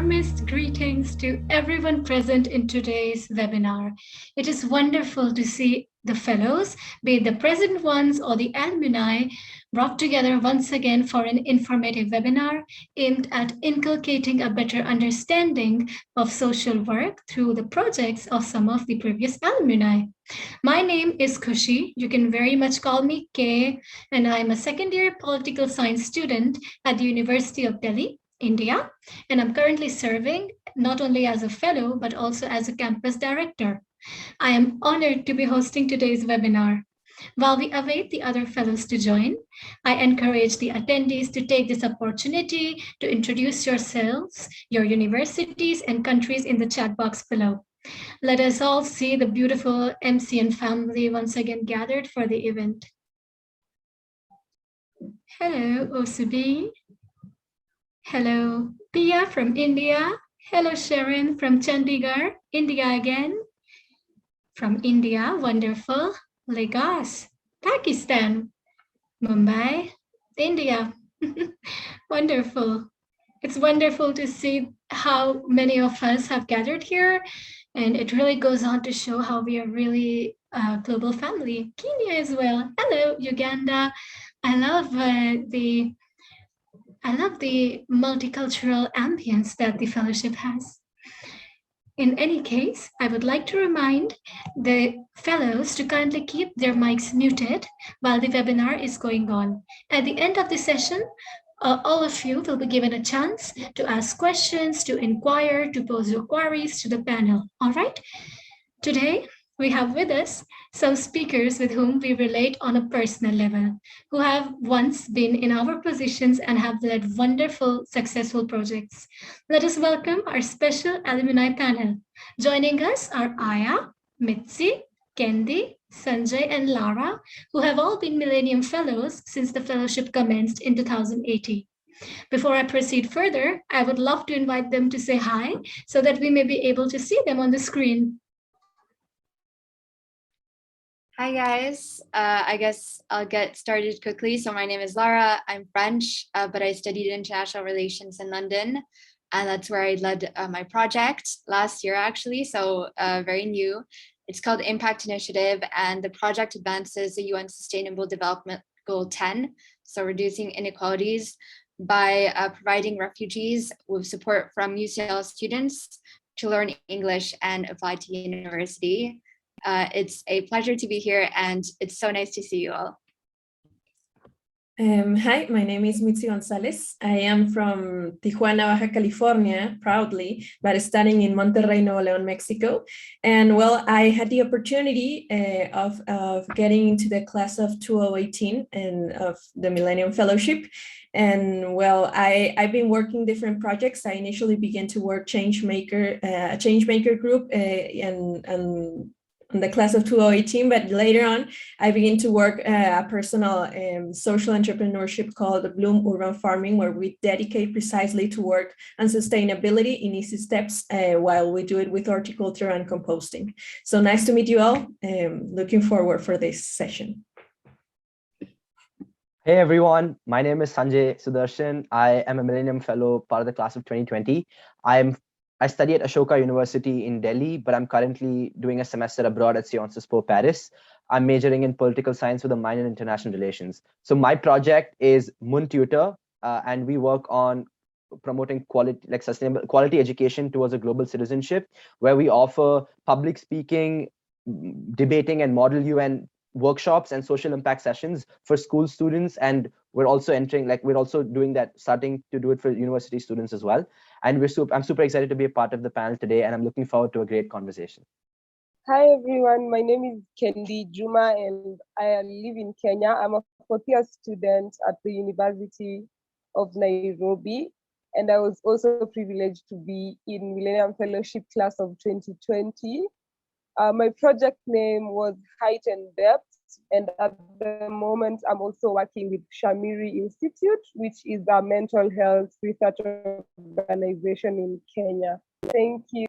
warmest greetings to everyone present in today's webinar. It is wonderful to see the fellows, be it the present ones or the alumni, brought together once again for an informative webinar aimed at inculcating a better understanding of social work through the projects of some of the previous alumni. My name is Kushi. You can very much call me K, and I'm a second-year political science student at the University of Delhi, India, and I'm currently serving not only as a fellow, but also as a campus director. I am honored to be hosting today's webinar. While we await the other fellows to join, I encourage the attendees to take this opportunity to introduce yourselves, your universities, and countries in the chat box below. Let us all see the beautiful MCN family once again gathered for the event. Hello, Osubi. Hello, Pia from India. Hello, Sharon from Chandigarh, India again. From India, wonderful. Lagos, Pakistan. Mumbai, India. Wonderful. It's wonderful to see how many of us have gathered here. And it really goes on to show how we are really a global family. Kenya as well. Hello, Uganda. I love the multicultural ambience that the fellowship has. In any case, I would like to remind the fellows to kindly keep their mics muted while the webinar is going on. At the end of the session, all of you will be given a chance to ask questions, to inquire, to pose your queries to the panel. All right? Today, we have with us some speakers with whom we relate on a personal level, who have once been in our positions and have led wonderful, successful projects. Let us welcome our special alumni panel. Joining us are Aya, Mitzi, Kendi, Sanjay, and Lara, who have all been Millennium Fellows since the fellowship commenced in 2018. Before I proceed further, I would love to invite them to say hi so that we may be able to see them on the screen. Hi guys, I guess I'll get started quickly. So my name is Lara, I'm French, but I studied international relations in London, and that's where I led my project last year actually, so very new. It's called Impact Initiative, and the project advances the UN Sustainable Development Goal 10, so reducing inequalities by providing refugees with support from UCL students to learn English and apply to university. It's a pleasure to be here, and it's so nice to see you all. Hi, my name is Mitzi Gonzalez. I am from Tijuana, Baja California, proudly, but studying in Monterrey, Nuevo León, Mexico. And well, I had the opportunity of getting into the class of 2018 and of the Millennium Fellowship. And well, I've been working different projects. I initially began to work a change maker group in the class of 2018, but later on, I began to work a personal social entrepreneurship called Bloom Urban Farming, where we dedicate precisely to work on sustainability in easy steps while we do it with horticulture and composting. So nice to meet you all. Looking forward for this session. Hey everyone, my name is Sanjay Sudarshan. I am a Millennium Fellow, part of the class of 2020. I study at Ashoka University in Delhi, but I'm currently doing a semester abroad at Sciences Po Paris. I'm majoring in political science with a minor in international relations. So my project is Tutor, and we work on promoting sustainable quality education towards a global citizenship, where we offer public speaking, debating, and model UN workshops and social impact sessions for school students, and we're also doing that, starting to do it for university students as well. And I'm super excited to be a part of the panel today, and I'm looking forward to a great conversation. Hi everyone, my name is Kendi Juma and I live in Kenya. I'm a fourth-year student at the University of Nairobi, and I was also privileged to be in Millennium Fellowship class of 2020. My project name was Height and Depth, and at the moment I'm also working with Shamiri Institute, which is a mental health research organization in Kenya. Thank you.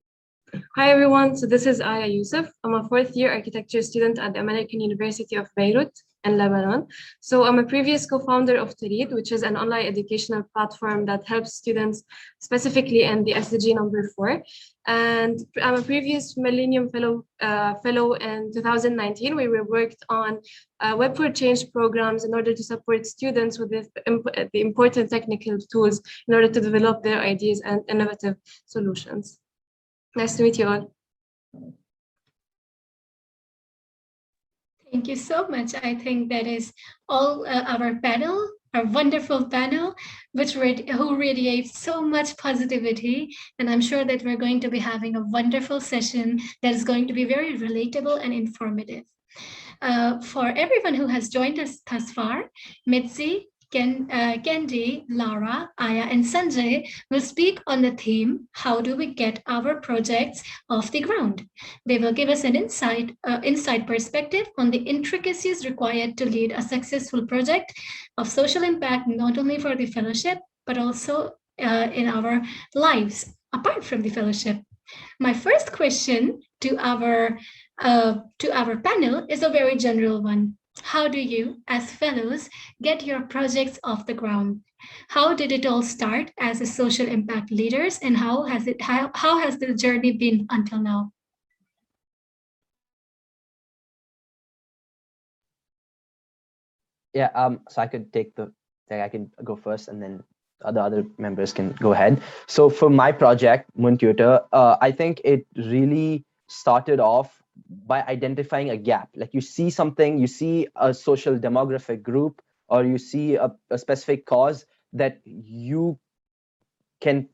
Hi everyone, so this is Aya Youssef. I'm a fourth-year architecture student at the American University of Beirut. in Lebanon. So I'm a previous co-founder of Tarid, which is an online educational platform that helps students specifically in the SDG number 4. And I'm a previous Millennium Fellow in 2019, where we worked on web for change programs in order to support students with the important technical tools in order to develop their ideas and innovative solutions. Nice to meet you all. Thank you so much. I think that is all our panel, our wonderful panel, who radiates so much positivity. And I'm sure that we're going to be having a wonderful session that is going to be very relatable and informative. For everyone who has joined us thus far, Mitzi, Kendi, Lara, Aya, and Sanjay will speak on the theme, how do we get our projects off the ground? They will give us an inside perspective on the intricacies required to lead a successful project of social impact, not only for the fellowship, but also in our lives apart from the fellowship. My first question to our panel is a very general one. How do you, as fellows, get your projects off the ground? How did it all start as a social impact leaders, and how has the journey been until now? Yeah, so I can go first, and then the other members can go ahead. So for my project, Tutor, I think it really started off by identifying a gap. Like you see something, you see a social demographic group, or you see a specific cause that you can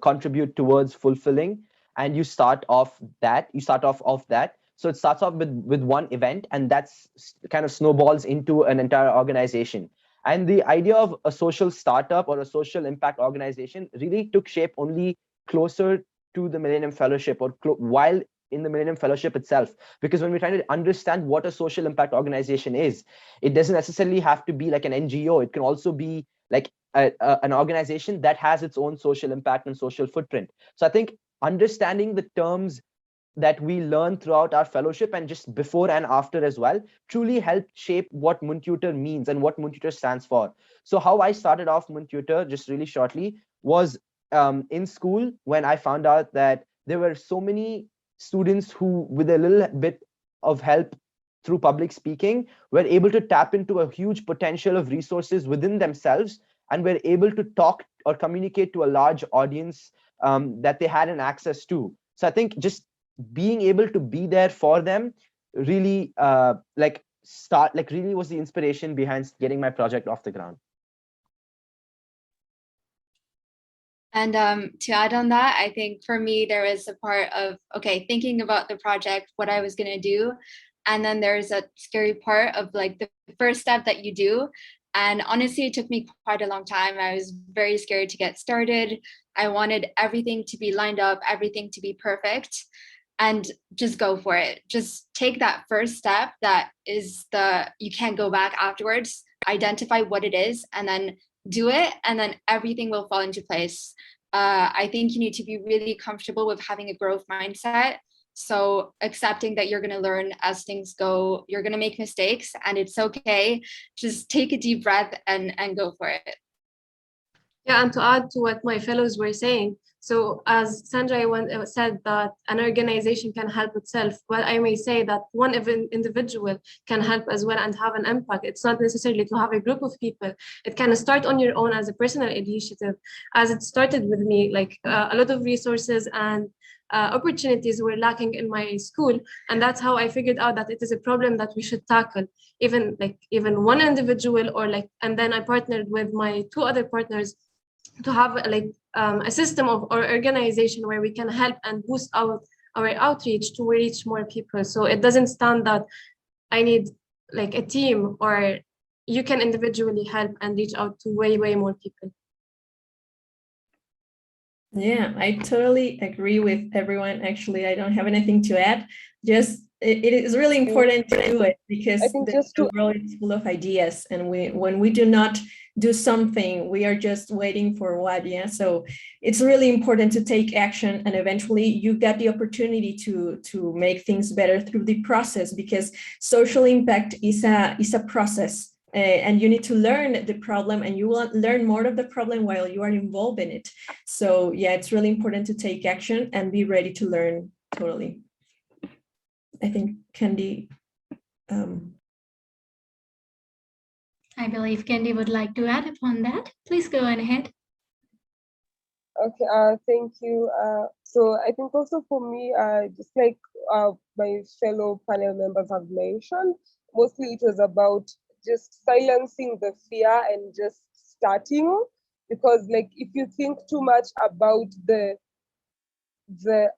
contribute towards fulfilling, and you start off that. So it starts off with one event, and that's kind of snowballs into an entire organization. And the idea of a social startup or a social impact organization really took shape only closer to the Millennium Fellowship, or while in the Millennium Fellowship itself. Because when we're trying to understand what a social impact organization is, it doesn't necessarily have to be like an NGO. It can also be like an organization that has its own social impact and social footprint. So I think understanding the terms that we learn throughout our fellowship and just before and after as well truly helped shape what Tutor means and what Tutor stands for. So how I started off Tutor, just really shortly, was in school, when I found out that there were so many students who, with a little bit of help through public speaking, were able to tap into a huge potential of resources within themselves, and were able to talk or communicate to a large audience that they hadn't access to. So I think just being able to be there for them really really was the inspiration behind getting my project off the ground. And to add on that, I think for me, there was a part of, thinking about the project, what I was going to do. And then there's a scary part of like the first step that you do. And honestly, it took me quite a long time. I was very scared to get started. I wanted everything to be lined up, everything to be perfect, and just go for it. Just take that first step that is you can't go back afterwards, identify what it is, and then do it, and then everything will fall into place. I think you need to be really comfortable with having a growth mindset. So accepting that you're going to learn as things go, you're going to make mistakes, and it's okay. Just take a deep breath and go for it. Yeah, and to add to what my fellows were saying, so as Sanjay said that an organization can help itself, well, I may say that one individual can help as well and have an impact. It's not necessarily to have a group of people. It can start on your own as a personal initiative, as it started with me. Like a lot of resources and opportunities were lacking in my school, and that's how I figured out that it is a problem that we should tackle. Even one individual, and then I partnered with my 2 other partners to have a system or organization where we can help and boost our outreach to reach more people. So it doesn't stand that I need like a team, or you can individually help and reach out to way more people. Yeah, I totally agree with everyone. Actually, I don't have anything to add. Just it is really important to do it, because I think the world is full of ideas, and when we do not do something, we are just waiting for what. Yeah, so it's really important to take action, and eventually you get the opportunity to make things better through the process, because social impact is a process. And you need to learn the problem, and you will learn more of the problem while you are involved in it. So yeah, it's really important to take action and be ready to learn. Totally. I think Candy. I believe Candy would like to add upon that. Please go on ahead. Okay, thank you. So I think also for me, just like my fellow panel members have mentioned, mostly it was about just silencing the fear and just starting, because like if you think too much about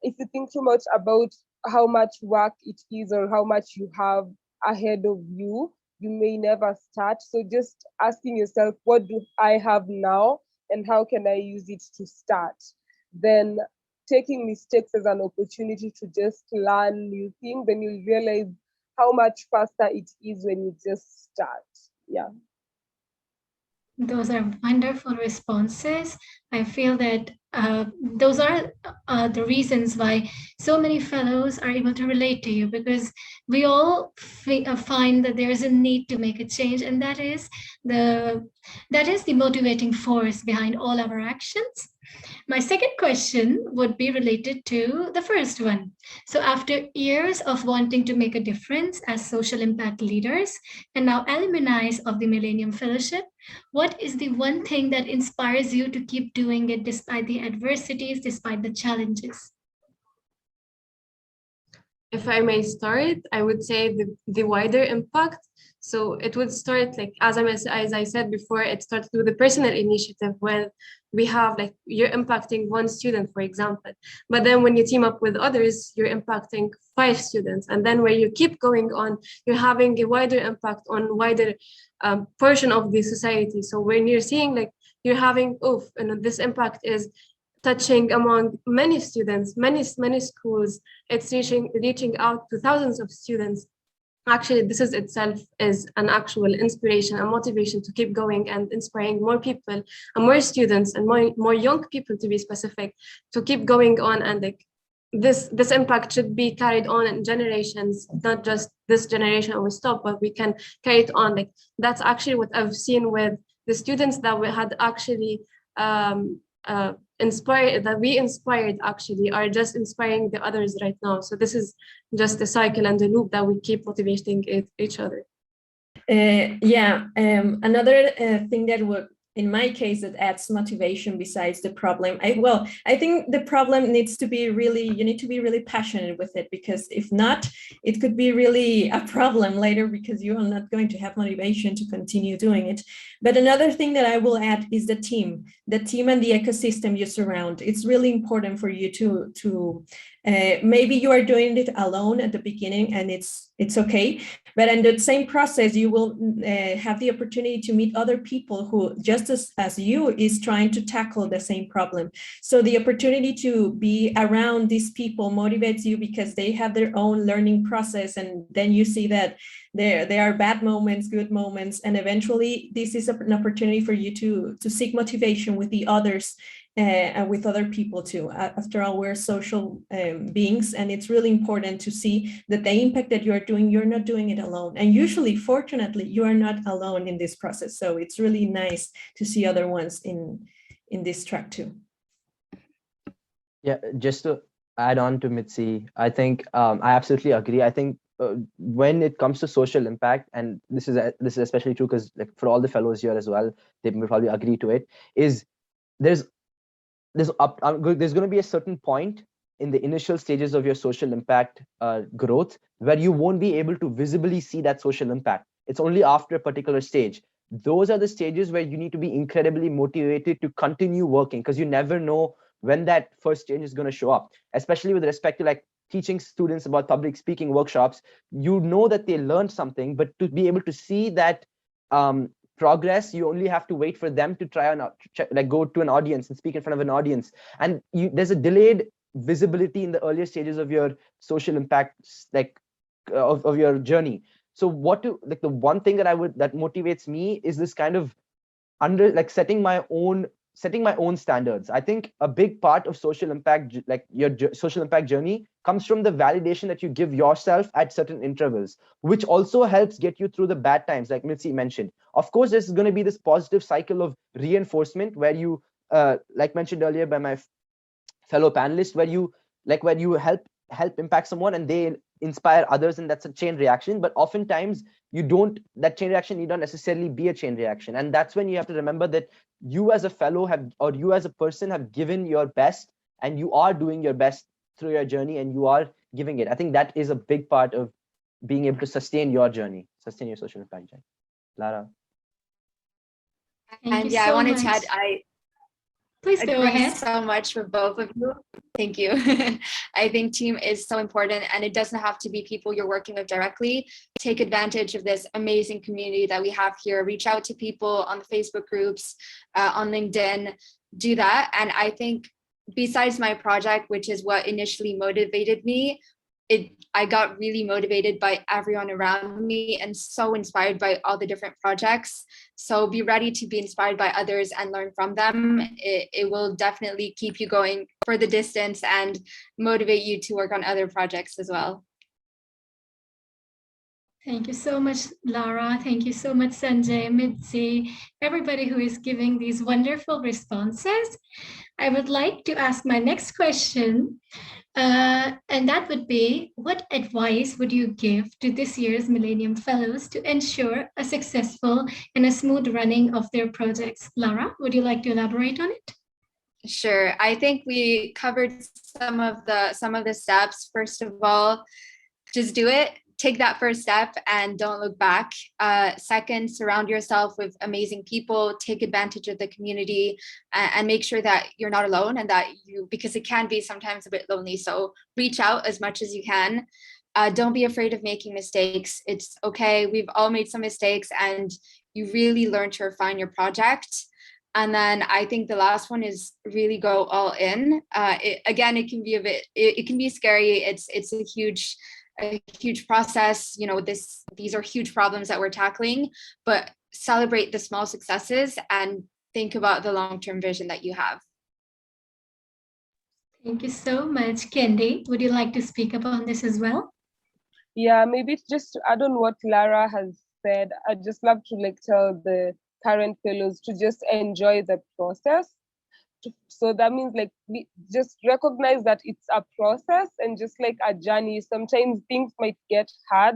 if you think too much about how much work it is or how much you have ahead of you, you may never start. So just asking yourself, what do I have now and how can I use it to start? Then taking mistakes as an opportunity to just learn new things, then you'll realize how much faster it is when you just start. Yeah. Those are wonderful responses. I feel that those are the reasons why so many fellows are able to relate to you, because we all find that there is a need to make a change, and that is the motivating force behind all our actions. My second question would be related to the first one. So after years of wanting to make a difference as social impact leaders and now alumni of the Millennium Fellowship, what is the one thing that inspires you to keep doing it despite the adversities, despite the challenges? If I may start, I would say the wider impact. So it would start like, as I said before, it starts with a personal initiative where we have like, you're impacting one student, for example, but then when you team up with others, you're impacting 5 students. And then where you keep going on, you're having a wider impact on wider portion of the society. So when you're seeing like, you're having, this impact is touching among many students, many schools, it's reaching out to thousands of students. Actually, this is itself is an actual inspiration and motivation to keep going and inspiring more people and more students and more young people, to be specific, to keep going on. And like this impact should be carried on in generations, not just this generation we stop, but we can carry it on. Like that's actually what I've seen with the students that we had actually we inspired actually are just inspiring the others right now. So this is just a cycle and a loop that we keep motivating each other. Another thing that would, in my case, that adds motivation besides the problem. I think the problem needs to be you need to be really passionate with it, because if not, it could be really a problem later, because you are not going to have motivation to continue doing it. But another thing that I will add is the team and the ecosystem you surround. It's really important for you to maybe you are doing it alone at the beginning, and it's okay. But in the same process, you will have the opportunity to meet other people who, just as you, is trying to tackle the same problem. So the opportunity to be around these people motivates you, because they have their own learning process. And then you see that there are bad moments, good moments, and eventually this is an opportunity for you to seek motivation with the others. And with other people too. After all, we're social beings, and it's really important to see that the impact that you are doing, you're not doing it alone. And usually, fortunately, you are not alone in this process. So it's really nice to see other ones in this track too. Yeah, just to add on to Mitzi, I think I absolutely agree. I think when it comes to social impact, and this is especially true because like for all the fellows here as well, they will probably agree to it, is there's going to be a certain point in the initial stages of your social impact growth where you won't be able to visibly see that social impact. It's only after a particular stage. Those are the stages where you need to be incredibly motivated to continue working, because you never know when that first change is going to show up, especially with respect to like teaching students about public speaking workshops. You know that they learned something, but to be able to see that progress, you only have to wait for them to try and like go to an audience and speak in front of an audience, and there's a delayed visibility in the earlier stages of your social impact like of your journey. So the one thing that motivates me is this kind of setting my own standards. I think a big part of social impact, like your social impact journey, comes from the validation that you give yourself at certain intervals, which also helps get you through the bad times, like Mitzi mentioned. Of course, there's going to be this positive cycle of reinforcement where you, like mentioned earlier by my fellow panelists, where you help impact someone and they inspire others, and that's a chain reaction. But oftentimes that chain reaction need not necessarily be a chain reaction, and that's when you have to remember that you as a fellow or you as a person have given your best, and you are doing your best through your journey, and you are giving it. I think that is a big part of being able to sustain your journey, sustain your social impact journey. Lara. And yeah, I wanted to add, Please go agree ahead. so much with both of you. Thank you. I think team is so important, and it doesn't have to be people you're working with directly. Take advantage of this amazing community that we have here. Reach out to people on the Facebook groups, on LinkedIn, do that. And I think besides my project, which is what initially motivated me, I got really motivated by everyone around me and so inspired by all the different projects. So be ready to be inspired by others and learn from them. It will definitely keep you going for the distance and motivate you to work on other projects as well. Thank you so much, Lara. Thank you so much, Sanjay, Mitzi, everybody who is giving these wonderful responses. I would like to ask my next question, and that would be, what advice would you give to this year's Millennium Fellows to ensure a successful and a smooth running of their projects? Lara, would you like to elaborate on it? Sure. I think we covered some of the steps. First of all, just do it. Take that first step and don't look back. Second, surround yourself with amazing people, take advantage of the community, and make sure that you're not alone, and that because it can be sometimes a bit lonely. So reach out as much as you can. Don't be afraid of making mistakes. It's okay. We've all made some mistakes, and you really learn to refine your project. And then I think the last one is really go all in. It can be it can be scary. It's a huge process. These are huge problems that we're tackling, but celebrate the small successes and think about the long-term vision that you have. Thank you so much. Kendi, would you like to speak upon this as well? Yeah, maybe just to add on what Lara has said, I'd just love to tell the current fellows to just enjoy the process. So that means just recognize that it's a process and just like a journey. Sometimes things might get hard,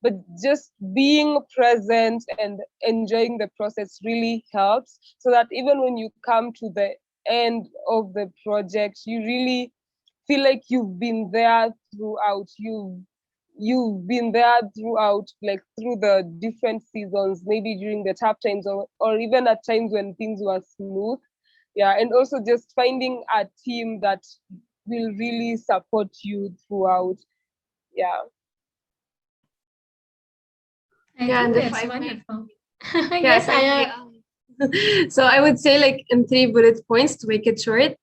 but just being present and enjoying the process really helps, so that even when you come to the end of the project, you really feel like you've been there throughout. You've been there throughout, through the different seasons, maybe during the tough times or even at times when things were smooth. Yeah, and also just finding a team that will really support you throughout. Yeah. And if that's I wonderful. Yes, so I would say in 3 bullet points to make it short,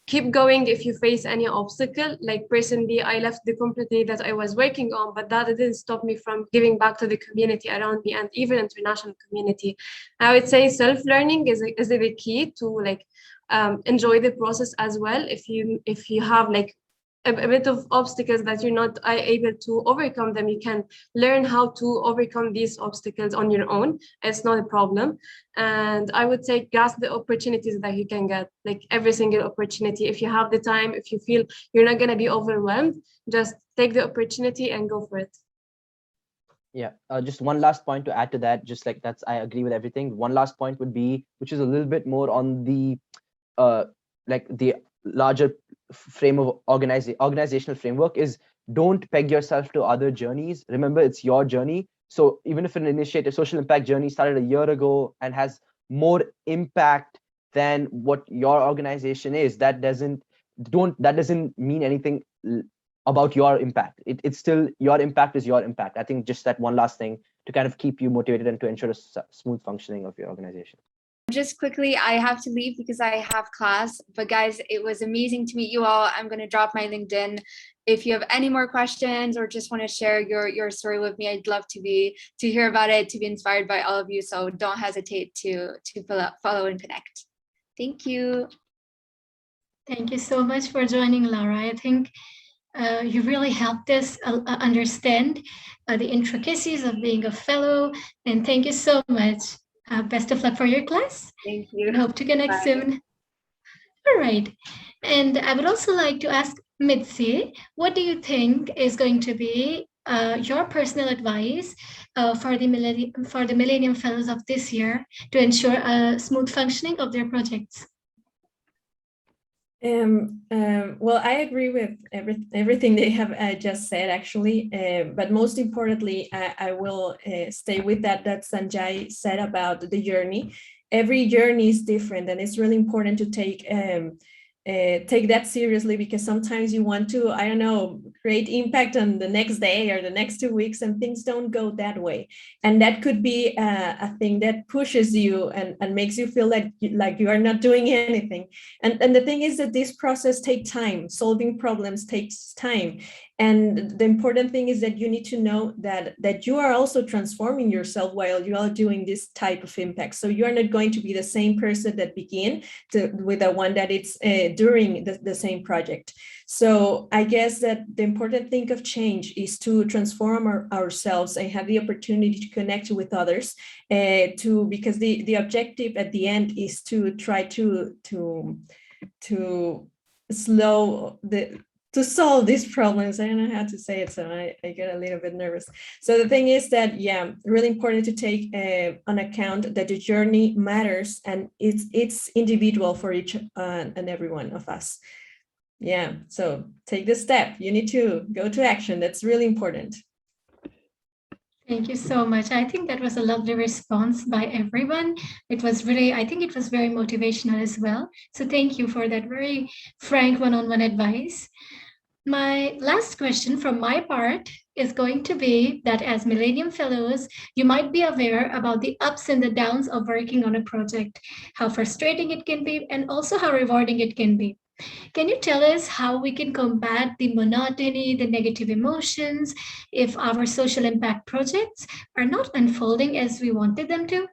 keep going if you face any obstacle. Personally, I left the company that I was working on, but that didn't stop me from giving back to the community around me and even international community. I would say self-learning is the key to enjoy the process as well. If you have a bit of obstacles that you're not able to overcome them, you can learn how to overcome these obstacles on your own. It's not a problem. And I would say grasp the opportunities that you can get, every single opportunity. If you have the time, if you feel you're not going to be overwhelmed, just take the opportunity and go for it. Yeah, just one last point to add to that, I agree with everything. One last point would be, which is a little bit more on the the larger frame of organizational framework, is don't peg yourself to other journeys. Remember, it's your journey. So even if an initiative, social impact journey started a year ago and has more impact than what your organization is, that doesn't mean anything about your impact. It's still, your impact is your impact. I think just that one last thing to kind of keep you motivated and to ensure a smooth functioning of your organization. Just quickly, I have to leave because I have class, but guys, it was amazing to meet you all. I'm going to drop my LinkedIn if you have any more questions or just want to share your story with me, I'd love to hear about it, to be inspired by all of you. So don't hesitate to follow and connect. Thank you. Thank you so much for joining, Lara. I think you really helped us understand the intricacies of being a fellow. And thank you so much. Best of luck for your class. Thank you. Hope to connect Bye. soon. All right. And I would also like to ask Mitzi, what do you think is going to be your personal advice for the Millennium Fellows of this year to ensure a smooth functioning of their projects? Well, I agree with everything they have just said, actually. But most importantly, I will stay with that Sanjay said about the journey. Every journey is different, and it's really important to take that seriously, because sometimes you want to, I don't know, create impact on the next day or the next 2 weeks, and things don't go that way. And that could be a thing that pushes you and makes you feel like you are not doing anything. And the thing is that this process takes time. Solving problems takes time. And the important thing is that you need to know that you are also transforming yourself while you are doing this type of impact. So you are not going to be the same person that began with the one that it's during the same project. So I guess that the important thing of change is to transform ourselves and have the opportunity to connect with others, because the objective at the end is to try to solve these problems. I don't know how to say it, so I get a little bit nervous. So the thing is that, yeah, really important to take on account that the journey matters, and it's individual for each and every one of us. Yeah, so take the step. You need to go to action. That's really important. Thank you so much. I think that was a lovely response by everyone. It was really, I think it was very motivational as well. So thank you for that very frank one-on-one advice. My last question from my part is going to be that as Millennium Fellows, you might be aware about the ups and the downs of working on a project, how frustrating it can be, and also how rewarding it can be. Can you tell us how we can combat the monotony, the negative emotions, if our social impact projects are not unfolding as we wanted them to?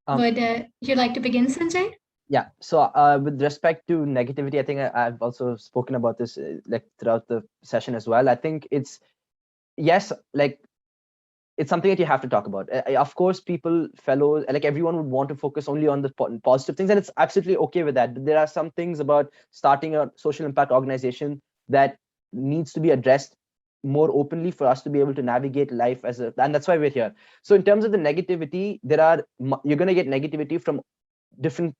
Would you like to begin, Sanjay? Yeah, so with respect to negativity, I think I've also spoken about this like throughout the session as well. I think it's, yes, like it's something that you have to talk about. Of course, fellows, like everyone would want to focus only on the positive things, and it's absolutely okay with that. But there are some things about starting a social impact organization that needs to be addressed more openly for us to be able to navigate life and that's why we're here. So in terms of the negativity, you're going to get negativity from different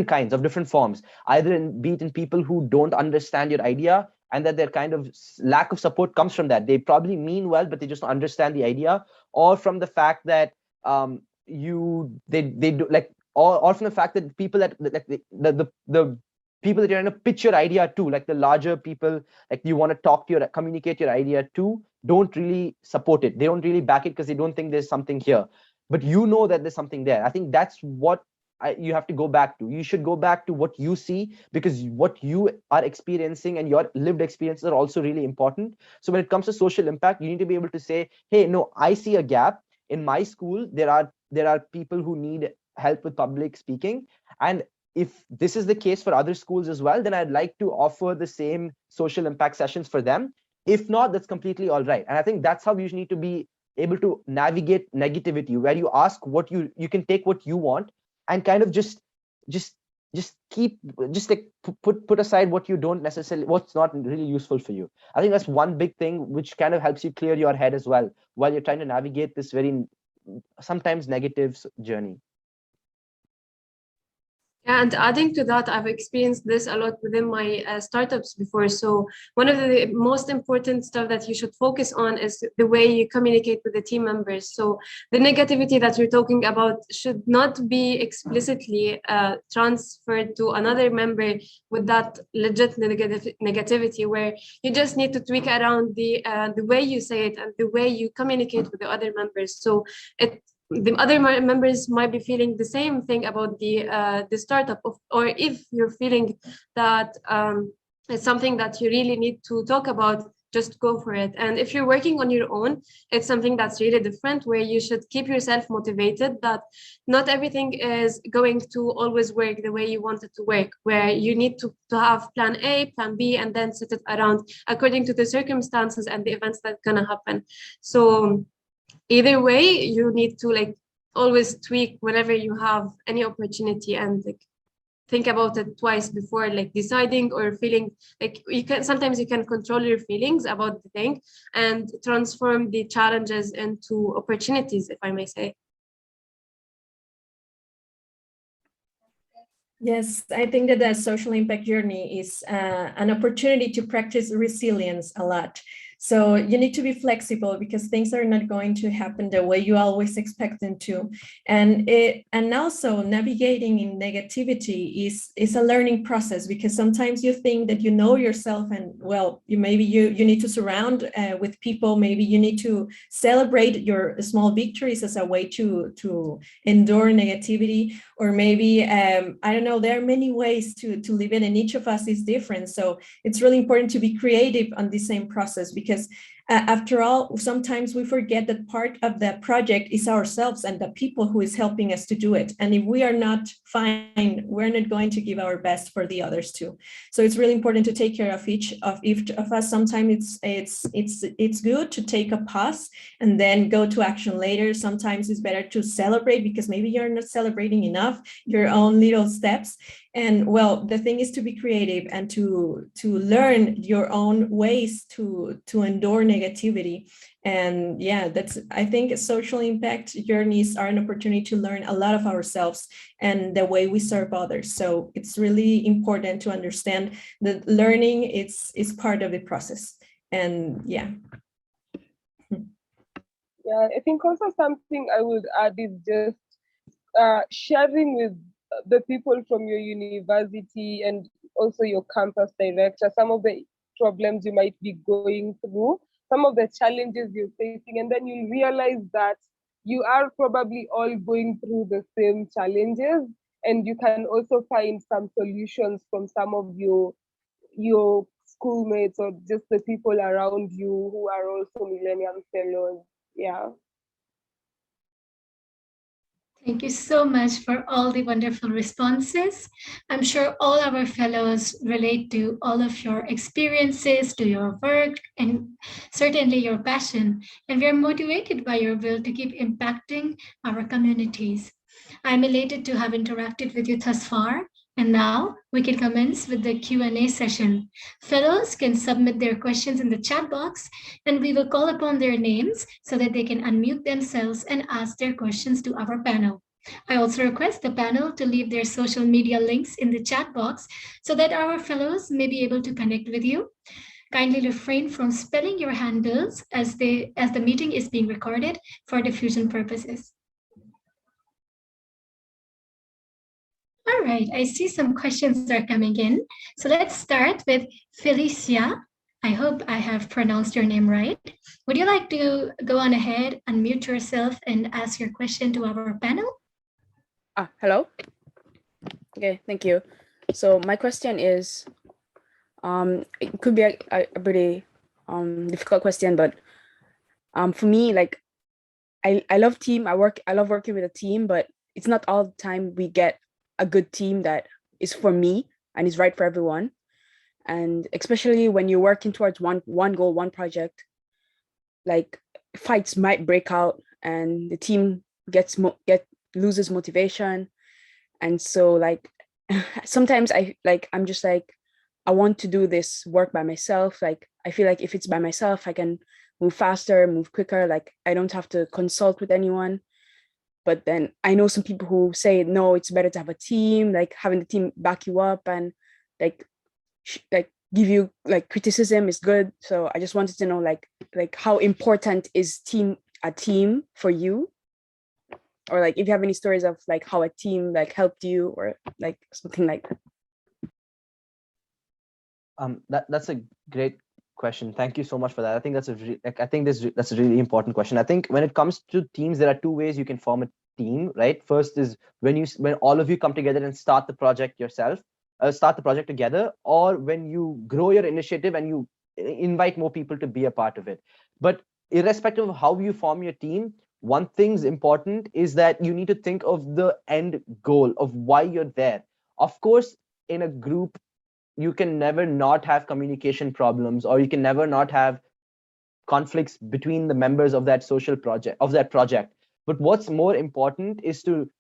kinds, of different forms, either be it in people who don't understand your idea, and that their kind of lack of support comes from that. They probably mean well, but they just don't understand the idea, or from the fact that they do like, or from the fact that people that the people that you're trying to pitch your idea to, like the larger people, like you want to communicate your idea to, don't really support it. They don't really back it because they don't think there's something here, but you know that there's something there. I think that's what you have to go back to. You should go back to what you see, because what you are experiencing and your lived experiences are also really important. So when it comes to social impact, you need to be able to say, hey, no, I see a gap in my school. There are people who need help with public speaking, and if this is the case for other schools as well, then I'd like to offer the same social impact sessions for them. If not, that's completely all right. And I think that's how you need to be able to navigate negativity, where you ask what you can take what you want, and kind of just put aside what you don't necessarily, what's not really useful for you. I think that's one big thing which kind of helps you clear your head as well while you're trying to navigate this very sometimes negative journey. Yeah, and adding to that, I've experienced this a lot within my startups before. So one of the most important stuff that you should focus on is the way you communicate with the team members. So the negativity that you're talking about should not be explicitly transferred to another member with that legit negativity, where you just need to tweak around the way you say it and the way you communicate with the other members. So the other members might be feeling the same thing about the startup or if you're feeling that it's something that you really need to talk about, just go for it. And if you're working on your own, it's something that's really different, where you should keep yourself motivated, that not everything is going to always work the way you want it to work, where you need to have plan A, plan B, and then set it around according to the circumstances and the events that are gonna happen. So either way, you need to like always tweak whenever you have any opportunity, and like think about it twice before like deciding or feeling like sometimes you can control your feelings about the thing and transform the challenges into opportunities, if I may say. Yes, I think that the social impact journey is an opportunity to practice resilience a lot. So you need to be flexible because things are not going to happen the way you always expect them to. And also navigating in negativity is a learning process, because sometimes you think that you know yourself and well, you need to surround with people, maybe you need to celebrate your small victories as a way to endure negativity, or maybe, I don't know, there are many ways to live it and each of us is different. So it's really important to be creative on the same process, because after all, sometimes we forget that part of the project is ourselves and the people who is helping us to do it. And if we are not fine, we're not going to give our best for the others too. So it's really important to take care of each of us. Sometimes it's good to take a pause and then go to action later. Sometimes it's better to celebrate because maybe you're not celebrating enough your own little steps. And well, the thing is to be creative and to learn your own ways to endure negativity. And yeah, I think social impact journeys are an opportunity to learn a lot of ourselves and the way we serve others. So it's really important to understand that learning is part of the process. And yeah. Yeah, I think also something I would add is just sharing with the people from your university and also your campus director some of the problems you might be going through, some of the challenges you're facing, and then you realize that you are probably all going through the same challenges, and you can also find some solutions from some of your schoolmates or just the people around you who are also Millennium Fellows. Yeah. Thank you so much for all the wonderful responses. I'm sure all our fellows relate to all of your experiences, to your work, and certainly your passion. And we are motivated by your will to keep impacting our communities. I'm elated to have interacted with you thus far. And now we can commence with the Q&A session. Fellows can submit their questions in the chat box, and we will call upon their names so that they can unmute themselves and ask their questions to our panel. I also request the panel to leave their social media links in the chat box so that our fellows may be able to connect with you. Kindly refrain from spelling your handles as the meeting is being recorded for diffusion purposes. All right, I see some questions are coming in. So let's start with Felicia. I hope I have pronounced your name right. Would you like to go on ahead, unmute yourself, and ask your question to our panel? Hello. Okay, thank you. So my question is, it could be a pretty difficult question, but for me, like, I love team. I love working with a team, but it's not all the time we get a good team that is for me and is right for everyone. And especially when you're working towards one goal, one project, like fights might break out and the team loses motivation. And so like sometimes I'm just like, I want to do this work by myself. Like I feel like if it's by myself, I can move faster, move quicker. Like I don't have to consult with anyone. But then I know some people who say, no, it's better to have a team, like having the team back you up and like give you like criticism is good. So I just wanted to know like how important is a team for you? Or like if you have any stories of like how a team like helped you or like something like that. That's a great question. Thank you so much for that. I think that's that's a really important question. I think when it comes to teams, there are two ways you can form a team, right? First is when all of you come together and start the project yourself, start the project together, or when you grow your initiative and you invite more people to be a part of it. But irrespective of how you form your team, one thing's important is that you need to think of the end goal of why you're there. Of course, in a group, you can never not have communication problems, or you can never not have conflicts between the members of that project. But what's more important is and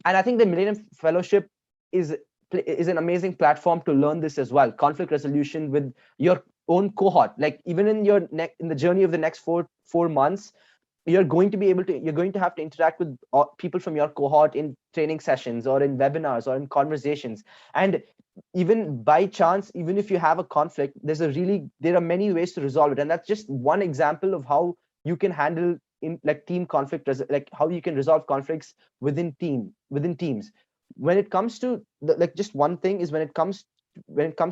I think the Millennium Fellowship is an amazing platform to learn this as well. Conflict resolution with your own cohort, like even in the journey of the next four months, you're going to have to interact with people from your cohort in training sessions or in webinars or in conversations. And even by chance, even if you have a conflict, there are many ways to resolve it. And that's just one example of how you can handle team conflict, like how you can resolve conflicts within teams. When it comes to just one thing is when it comes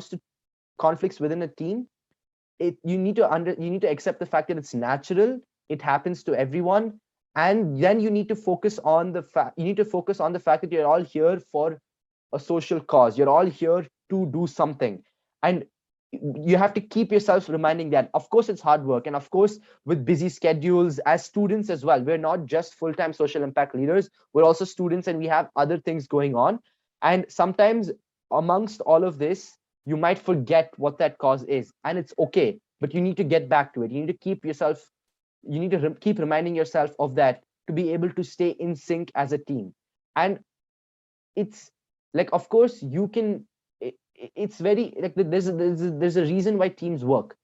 to conflicts within a team, you need to accept the fact that it's natural. It happens to everyone, and then you need to focus on the fact that you're all here for a social cause. You're all here to do something, and you have to keep yourself reminding that. Of course, it's hard work, and of course, with busy schedules, as students as well, we're not just full-time social impact leaders. We're also students, and we have other things going on. And sometimes, amongst all of this, you might forget what that cause is, and it's okay. But you need to get back to it. You need to keep reminding yourself of that to be able to stay in sync as a team. And it's like, of course, it's very like there's a reason why teams work.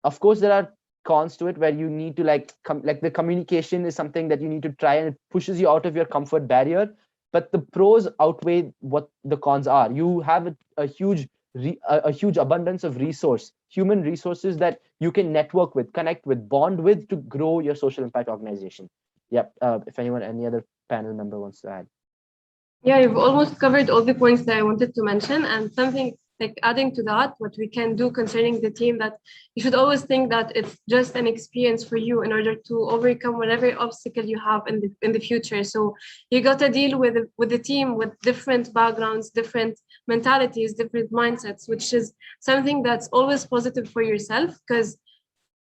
Of course, there are cons to it where you need to the communication is something that you need to try, and it pushes you out of your comfort barrier. But the pros outweigh what the cons are. You have a huge abundance of human resources that you can network with, connect with, bond with to grow your social impact organization. Yep. If any other panel member wants to add. Yeah, you've almost covered all the points that I wanted to mention, and something like adding to that, what we can do concerning the team, that you should always think that it's just an experience for you in order to overcome whatever obstacle you have in the future. So you got to deal with the team with different backgrounds, different mentalities, different mindsets, which is something that's always positive for yourself, because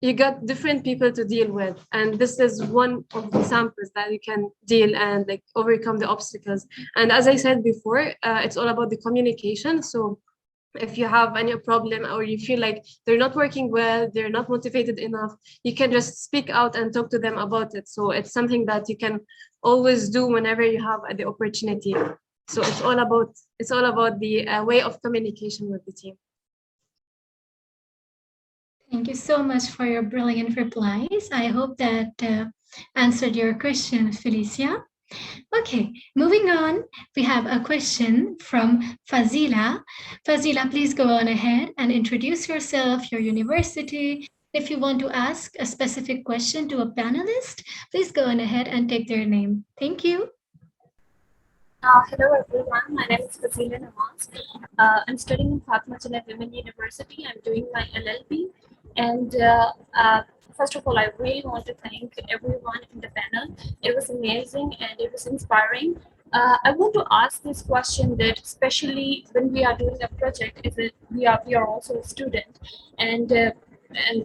you got different people to deal with, and this is one of the samples that you can deal and overcome the obstacles. And as I said before, it's all about the communication. So if you have any problem or you feel like they're not working well, they're not motivated enough, you can just speak out and talk to them about it. So it's something that you can always do whenever you have the opportunity. So it's all about the way of communication with the team. Thank you so much for your brilliant replies. I hope that answered your question, Felicia. Okay, moving on, we have a question from Fazila. Fazila, please go on ahead and introduce yourself, your university. If you want to ask a specific question to a panelist, please go on ahead and take their name. Thank you. Hello everyone, my name is Fazila Nawaz. I'm studying in Fatma Women University. I'm doing my LLB, and first of all, I really want to thank everyone in the panel. It was amazing and it was inspiring. I want to ask this question, that especially when we are doing a project, we are also a student, and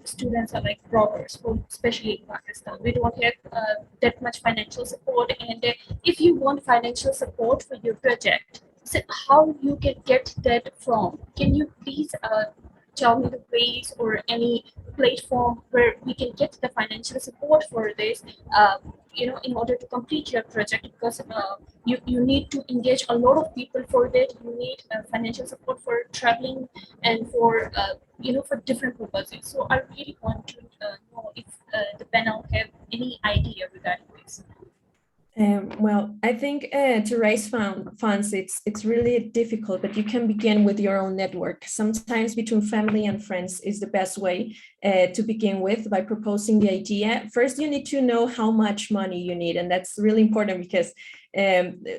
students are like robbers, especially in Pakistan. We don't have that much financial support, and if you want financial support for your project, so how you can get that from? Can you please tell me the ways or any platform where we can get the financial support for this, in order to complete your project? Because you need to engage a lot of people for that. You need financial support for traveling and for for different purposes. So I really want to know if the panel have any idea regarding this. Well, I think to raise funds, it's really difficult, but you can begin with your own network. Sometimes between family and friends is the best way. to begin with by proposing the idea. First, you need to know how much money you need, and that's really important because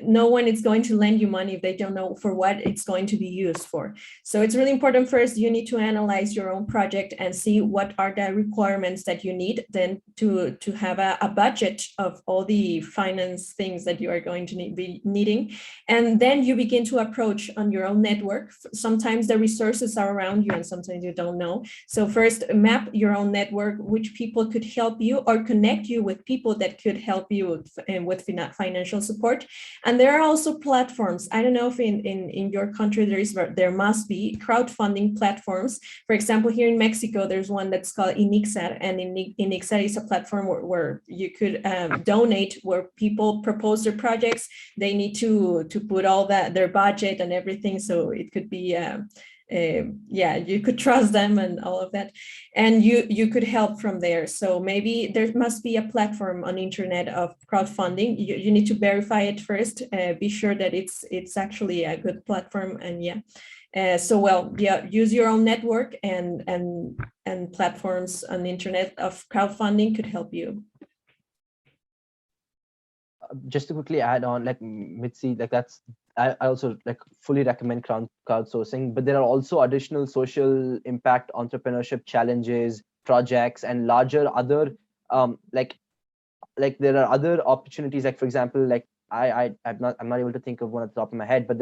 no one is going to lend you money if they don't know for what it's going to be used for. So it's really important. First, you need to analyze your own project and see what are the requirements that you need, then to have a budget of all the finance things that you are going to be needing. And then you begin to approach on your own network. Sometimes the resources are around you and sometimes you don't know. So first, map your own network, which people could help you or connect you with people that could help you with financial support. And there are also platforms. I don't know if in your country there must be crowdfunding platforms. For example, here in Mexico, there's one that's called Inixar, and Inixar is a platform where you could donate, where people propose their projects. They need to put all their budget and everything, so it could be yeah, you could trust them and all of that, and you could help from there. So maybe there must be a platform on internet of crowdfunding. You need to verify it first, be sure that it's actually a good platform, and yeah. So well, yeah, use your own network, and platforms on the internet of crowdfunding could help you. Just to quickly add on, like Mitzi, like I also like fully recommend crowdsourcing, but there are also additional social impact entrepreneurship challenges, projects, and larger other like there are other opportunities. Like for example, like I'm not able to think of one at the top of my head, but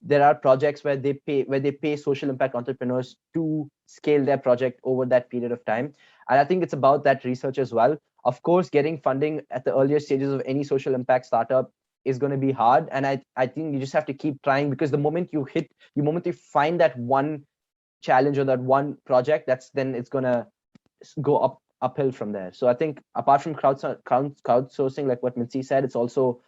there are projects where they pay social impact entrepreneurs to scale their project over that period of time. And I think it's about that research as well. Of course, getting funding at the earlier stages of any social impact startup is going to be hard. And I think you just have to keep trying, because the moment you find that one challenge or that one project, then it's going to go uphill from there. So I think apart from crowdsourcing, like what Mitzi said, it's also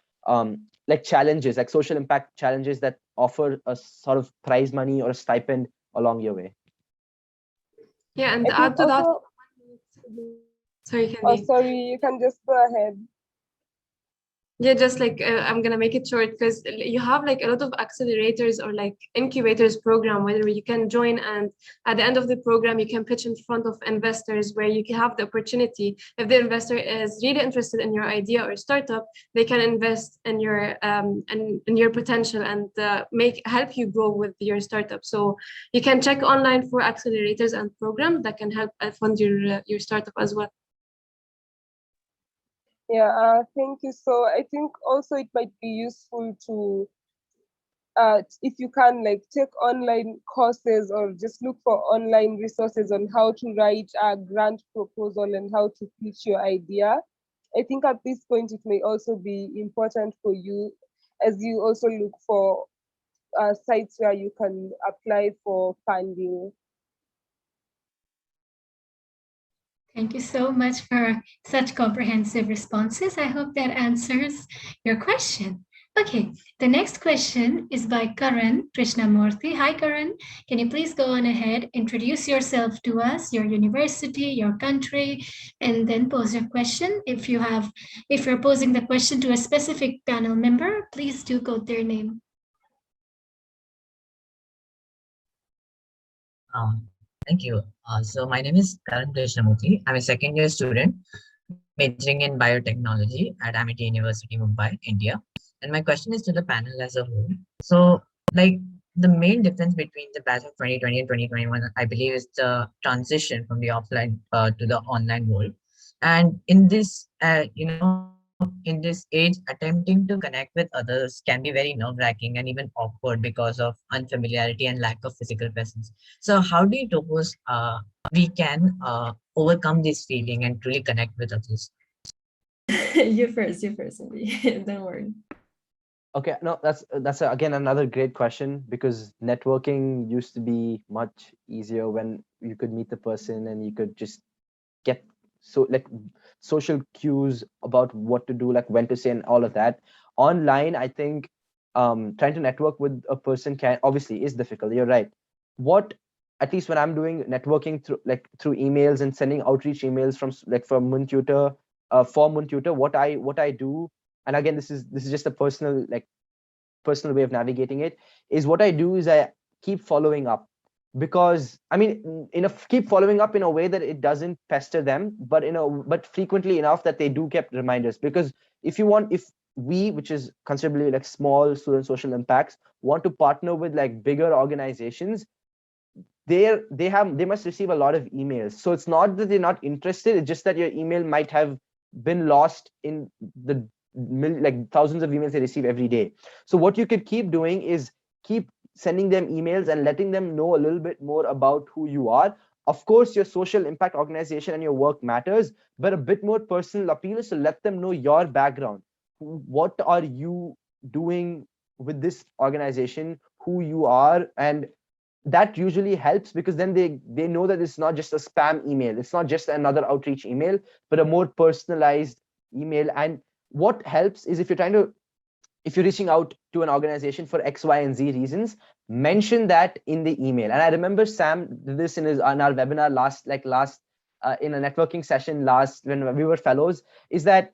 like challenges, like social impact challenges that offer a sort of prize money or a stipend along your way. Yeah, and to add to that, sorry, oh, sorry, you can just go ahead. Yeah, just like I'm gonna make it short, because you have like a lot of accelerators or like incubators program where you can join, and at the end of the program you can pitch in front of investors, where you can have the opportunity, if the investor is really interested in your idea or startup, they can invest in your in your potential and help you grow with your startup. So you can check online for accelerators and programs that can help fund your startup as well. Yeah, thank you. So I think also it might be useful to, if you can, like take online courses or just look for online resources on how to write a grant proposal and how to pitch your idea. I think at this point it may also be important for you, as you also look for sites where you can apply for funding. Thank you so much for such comprehensive responses. I hope that answers your question. Okay, the next question is by Karan Krishnamurthy. Hi, Karan. Can you please go on ahead, introduce yourself to us, your university, your country, and then pose your question. If you're posing the question to a specific panel member, please do quote their name. Thank you. So my name is Karan Krishnamurthy. I'm a second-year student majoring in biotechnology at Amity University, Mumbai, India. And my question is to the panel as a whole. So, like, the main difference between the batch of 2020 and 2021, I believe, is the transition from the offline to the online world. And in this, in this age, attempting to connect with others can be very nerve-wracking and even awkward because of unfamiliarity and lack of physical presence. So how do you propose we can overcome this feeling and truly connect with others? You first, Sanjay. Don't worry. Okay, no, that's again another great question, because networking used to be much easier when you could meet the person and you could just get social cues about what to do, like when to say and all of that. Online, I think trying to network with a person obviously is difficult. You're right. At least when I'm doing networking through emails and sending outreach emails from Tutor, for Tutor, what I do, and again this is just a personal way of navigating it, is what I do is I keep following up. because I mean, keep following up in a way that it doesn't pester them, but but frequently enough that they do get reminders. Because if we, which is considerably like small student social impacts, want to partner with like bigger organizations, they must receive a lot of emails. So it's not that they're not interested, it's just that your email might have been lost in the like thousands of emails they receive every day. So what you could keep doing is keep sending them emails and letting them know a little bit more about who you are. Of course, your social impact organization and your work matters, but a bit more personal appeal is to let them know your background. What are you doing with this organization, who you are, and that usually helps, because then they know that it's not just a spam email, it's not just another outreach email, but a more personalized email. And what helps is if you're reaching out to an organization for X, Y, and Z reasons, mention that in the email. And I remember Sam did this in our webinar last in a networking session when we were fellows, is that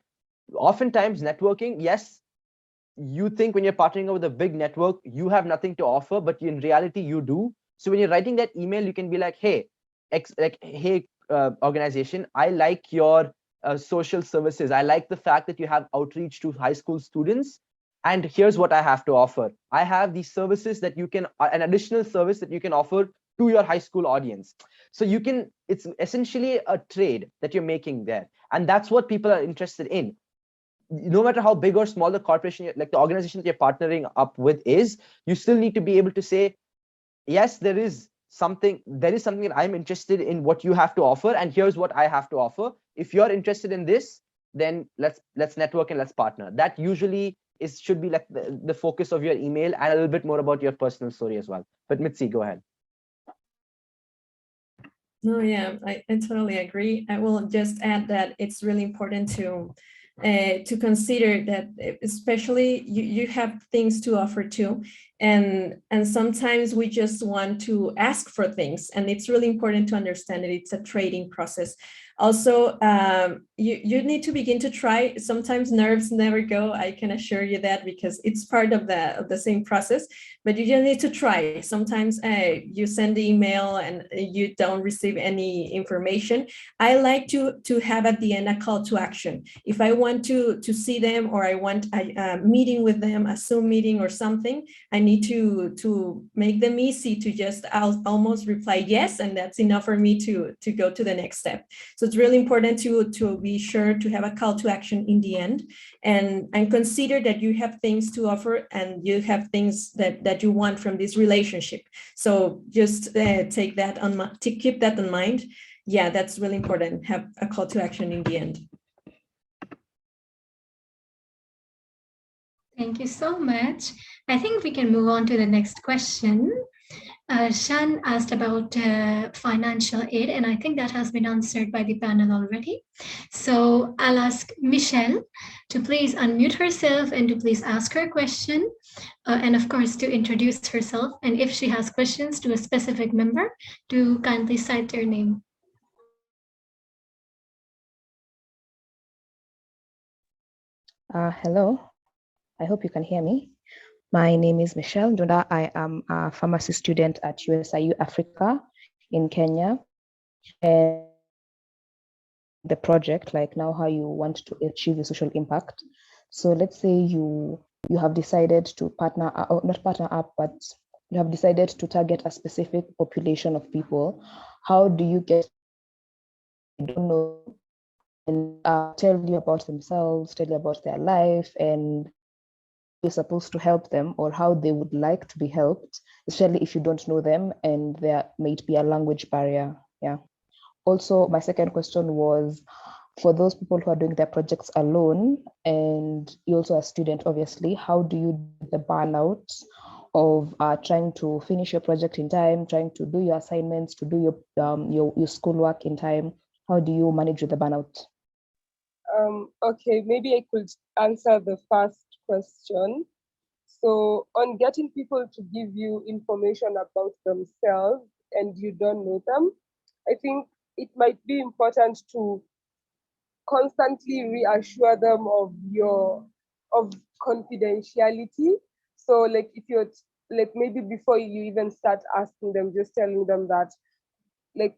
oftentimes networking, yes, you think when you're partnering up with a big network, you have nothing to offer, but in reality, you do. So when you're writing that email, you can be like, hey, organization, I like your social services. I like the fact that you have outreach to high school students. And here's what I have to offer. I have these services that you can, an additional service that you can offer to your high school audience. So it's essentially a trade that you're making there. And that's what people are interested in. No matter how big or small the corporation, like the organization that you're partnering up with is, you still need to be able to say, yes, there is something that I'm interested in what you have to offer, and here's what I have to offer. If you're interested in this, then let's network and let's partner. That usually should be like the focus of your email, and a little bit more about your personal story as well. But Mitzi, go ahead. No, yeah, I totally agree. I will just add that it's really important to consider that, especially you have things to offer too, and sometimes we just want to ask for things, and it's really important to understand that it's a trading process. Also, you need to begin to try. Sometimes nerves never go, I can assure you that, because it's part of the same process, but you just need to try. Sometimes you send the email and you don't receive any information. I like to have at the end a call to action. If I want to see them, or I want a meeting with them, a Zoom meeting or something, I need to make them easy to just almost reply yes, and that's enough for me to go to the next step. So it's really important to be sure to have a call to action in the end, and consider that you have things to offer and you have things that you want from this relationship. So just take that keep that in mind. Yeah, that's really important. Have a call to action in the end. Thank you so much. I think we can move on to the next question. Shan asked about financial aid, and I think that has been answered by the panel already. So I'll ask Michelle to please unmute herself and to please ask her question, and of course to introduce herself, and if she has questions to a specific member, to kindly cite their name. Hello, I hope you can hear me. My name is Michelle Ndunda. I am a pharmacy student at USIU Africa in Kenya. And the project, like now how you want to achieve your social impact. So let's say you have decided to partner, or not partner up, but you have decided to target a specific population of people. How do you get, I don't know, and tell you about themselves, tell you about their life, and you're supposed to help them, or how they would like to be helped, especially if you don't know them and there might be a language barrier. Yeah. Also, my second question was, for those people who are doing their projects alone, and you're also a student, obviously, how do you do the burnout of trying to finish your project in time, trying to do your assignments, to do your schoolwork in time? How do you manage with the burnout? Okay, maybe I could answer the first question. So on getting people to give you information about themselves and you don't know them, I think it might be important to constantly reassure them of confidentiality. So like if you're like maybe before you even start asking them, just telling them that, like,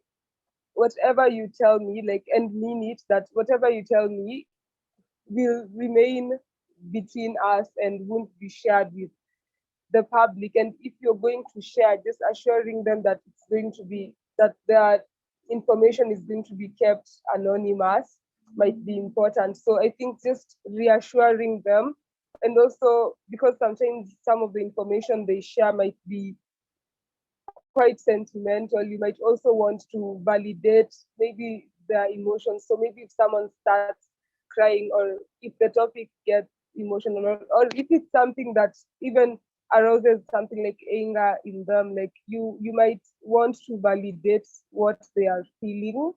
whatever you tell me, like, and mean it, that whatever you tell me will remain between us and won't be shared with the public. And if you're going to share, just assuring them that it's going to be, that their information is going to be kept anonymous might be important. So I think just reassuring them, and also because sometimes some of the information they share might be quite sentimental, you might also want to validate maybe their emotions. So maybe if someone starts crying, or if the topic gets emotional, or if it's something that even arouses something like anger in them, like you might want to validate what they are feeling,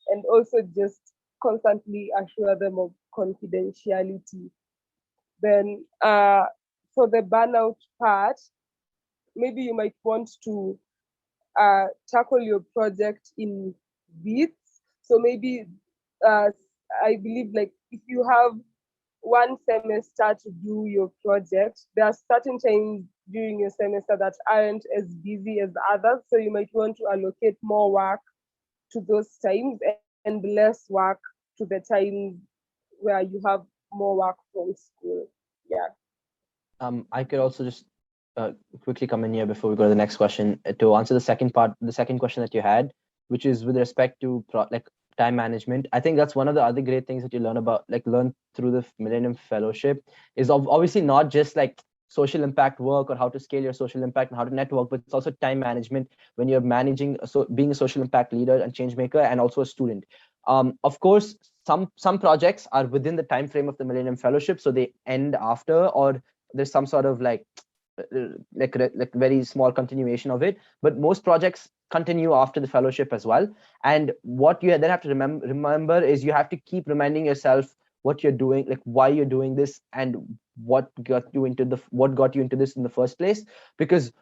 and also just constantly assure them of confidentiality. Then for the burnout part, maybe you might want to tackle your project in bits. So maybe I believe, like, if you have one semester to do your project, there are certain times during your semester that aren't as busy as others. So you might want to allocate more work to those times and less work to the times where you have more work from school. Yeah. I could also just quickly come in here before we go to the next question to answer the second question that you had, which is with respect to time management. I think that's one of the other great things that you learn through the Millennium Fellowship, is obviously not just like social impact work or how to scale your social impact and how to network, but it's also time management when you're managing, being a social impact leader and change maker, and also a student. Of course, some projects are within the time frame of the Millennium Fellowship, so they end after, or there's some sort of like very small continuation of it, but most projects continue after the fellowship as well. And what you then have to remember is you have to keep reminding yourself what you're doing, like why you're doing this, and what got you into this in the first place. Because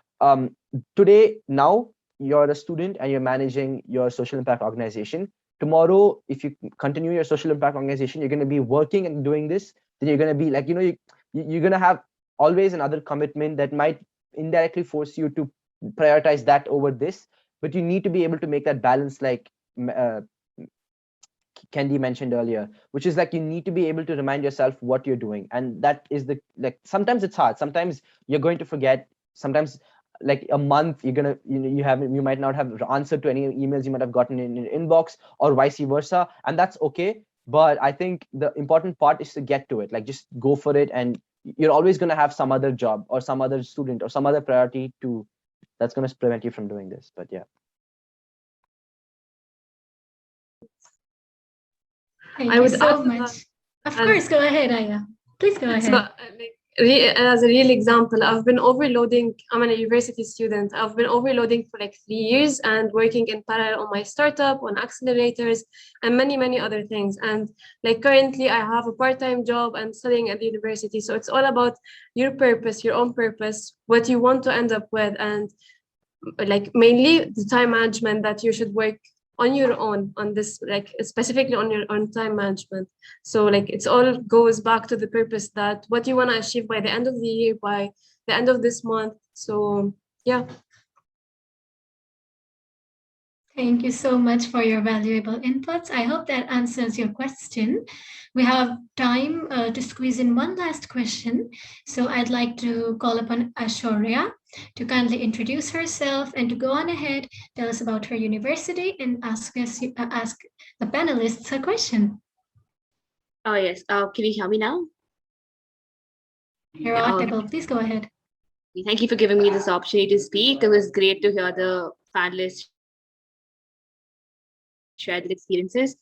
today, now you're a student and you're managing your social impact organization. Tomorrow, if you continue your social impact organization, you're going to be working and doing this, then you're going to be like, you're going to have always another commitment that might indirectly force you to prioritize that over this. But you need to be able to make that balance, like Kendi mentioned earlier, which is like you need to be able to remind yourself what you're doing. And that is sometimes it's hard. Sometimes you're going to forget. Sometimes like a month, you might not have answered to any emails you might have gotten in your inbox, or vice versa. And that's okay. But I think the important part is to get to it, like just go for it. And you're always going to have some other job or some other student or some other priority that's going to prevent you from doing this. But yeah. Thank you so much. Of course, go ahead, Aya. Please go ahead. So, as a real example, I've been overloading. I'm a university student. I've been overloading for like 3 years and working in parallel on my startup, on accelerators, and many, many other things. And like currently, I have a part-time job and studying at the university. So it's all about your purpose, your own purpose, what you want to end up with, and like mainly the time management that you should work on your own on this, like specifically on your own time management. So like it's all goes back to the purpose, that what you want to achieve by the end of the year, by the end of this month. So yeah. Thank you so much for your valuable inputs. I hope that answers your question. We have time to squeeze in one last question. So I'd like to call upon Ashorya to kindly introduce herself and to go on ahead, tell us about her university, and ask the panelists a question. Oh, yes. Can you hear me now? You're audible. Please go ahead. Thank you for giving me this opportunity to speak. It was great to hear the panelists share their experiences.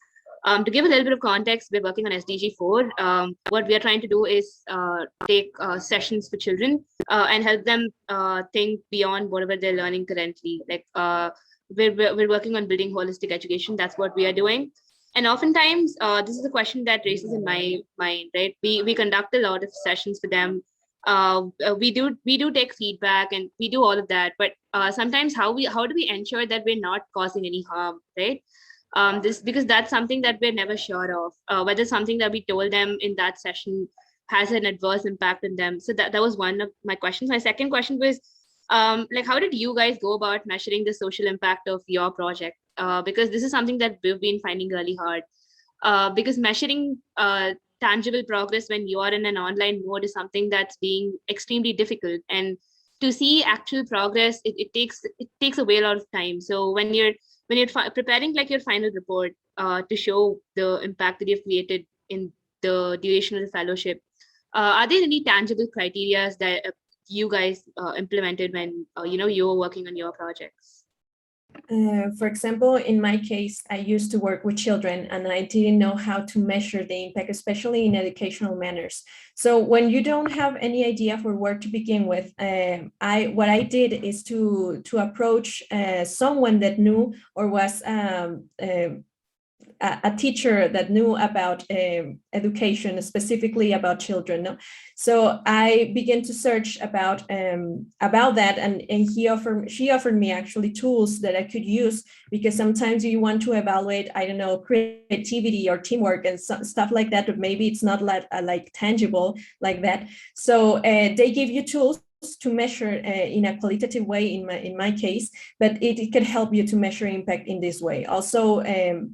To give a little bit of context, we're working on SDG 4. What we are trying to do is take sessions for children and help them think beyond whatever they're learning currently. Like we're working on building holistic education. That's what we are doing. And oftentimes, this is a question that raises in my mind, right? We conduct a lot of sessions for them. We do take feedback and we do all of that. But sometimes how do we ensure that we're not causing any harm, right? Because that's something that we're never sure of, whether something that we told them in that session has an adverse impact on them. So that was one of my questions. My second question was, Like, how did you guys go about measuring the social impact of your project? Because this is something that we've been finding really hard. Because measuring tangible progress when you are in an online mode is something that's being extremely difficult. And to see actual progress, it takes a way a lot of time. So when you're preparing like your final report to show the impact that you've created in the duration of the fellowship, are there any tangible criteria that you guys implemented when you were working on your projects? For example, in my case, I used to work with children and I didn't know how to measure the impact, especially in educational manners. So when you don't have any idea for where to begin with, what I did is to approach someone that knew or was a teacher that knew about education, specifically about children. No? So I began to search about that, and she offered me actually tools that I could use, because sometimes you want to evaluate, I don't know, creativity or teamwork and stuff like that, but maybe it's not like tangible like that. So they give you tools to measure in a qualitative way in my case, but it can help you to measure impact in this way. Also,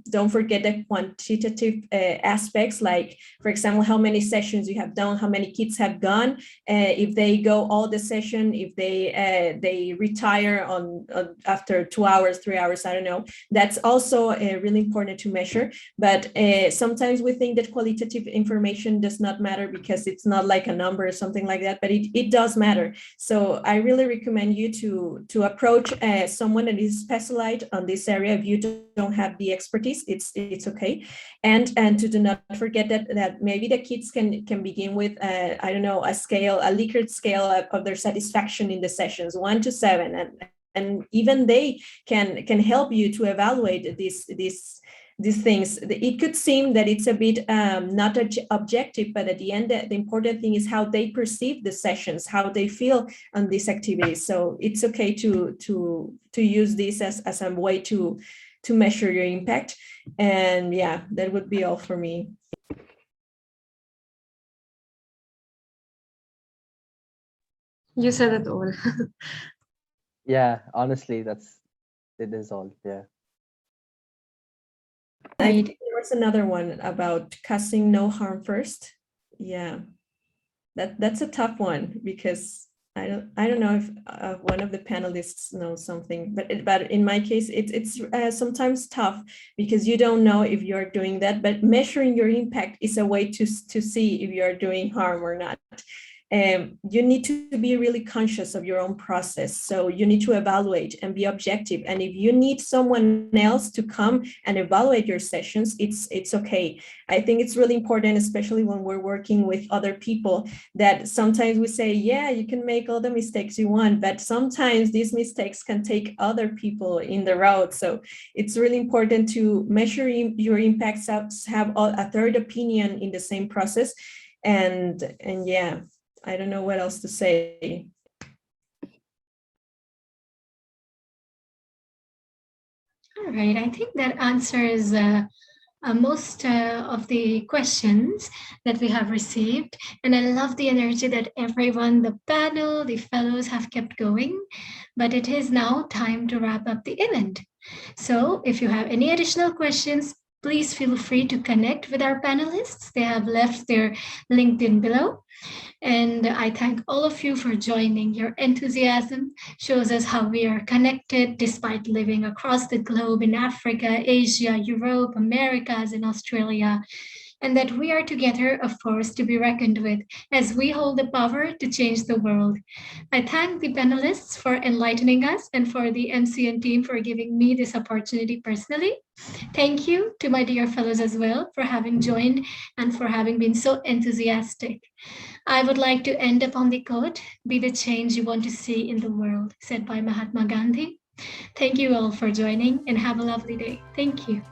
don't forget the quantitative aspects, like, for example, how many sessions you have done, how many kids have gone, if they go all the session, if they retire on after 2 hours, 3 hours, I don't know. That's also really important to measure. But sometimes we think that qualitative information does not matter because it's not like a number or something like that, but it does matter. So I really recommend you to approach someone that is specialized on this area. If you don't have the expertise, it's okay. And to do not forget that maybe the kids can begin with I don't know, a Likert scale of their satisfaction in the sessions, 1 to 7, and even they can help you to evaluate these things. It could seem that it's a bit not objective, but at the end, the important thing is how they perceive the sessions, how they feel on these activities. So it's okay to use this as a way to measure your impact. And yeah, that would be all for me. You said it all. Yeah, honestly, it is all. Yeah. I think there was another one about causing no harm first. Yeah, that's a tough one, because I don't know if one of the panelists knows something, but in my case, it's sometimes tough because you don't know if you're doing that. But measuring your impact is a way to see if you're doing harm or not. You need to be really conscious of your own process. So you need to evaluate and be objective. And if you need someone else to come and evaluate your sessions, it's okay. I think it's really important, especially when we're working with other people, that sometimes we say, yeah, you can make all the mistakes you want, but sometimes these mistakes can take other people in the road. So it's really important to measure your impacts, have a third opinion in the same process. And yeah, I don't know what else to say. All right, I think that answers most of the questions that we have received. And I love the energy that everyone, the panel, the fellows have kept going. But it is now time to wrap up the event. So if you have any additional questions, please feel free to connect with our panelists. They have left their LinkedIn below. And I thank all of you for joining. Your enthusiasm shows us how we are connected despite living across the globe in Africa, Asia, Europe, Americas, and Australia, and that we are together a force to be reckoned with as we hold the power to change the world. I thank the panelists for enlightening us and for the MCN team for giving me this opportunity personally. Thank you to my dear fellows as well for having joined and for having been so enthusiastic. I would like to end upon the quote, "Be the change you want to see in the world," said by Mahatma Gandhi. Thank you all for joining and have a lovely day. Thank you.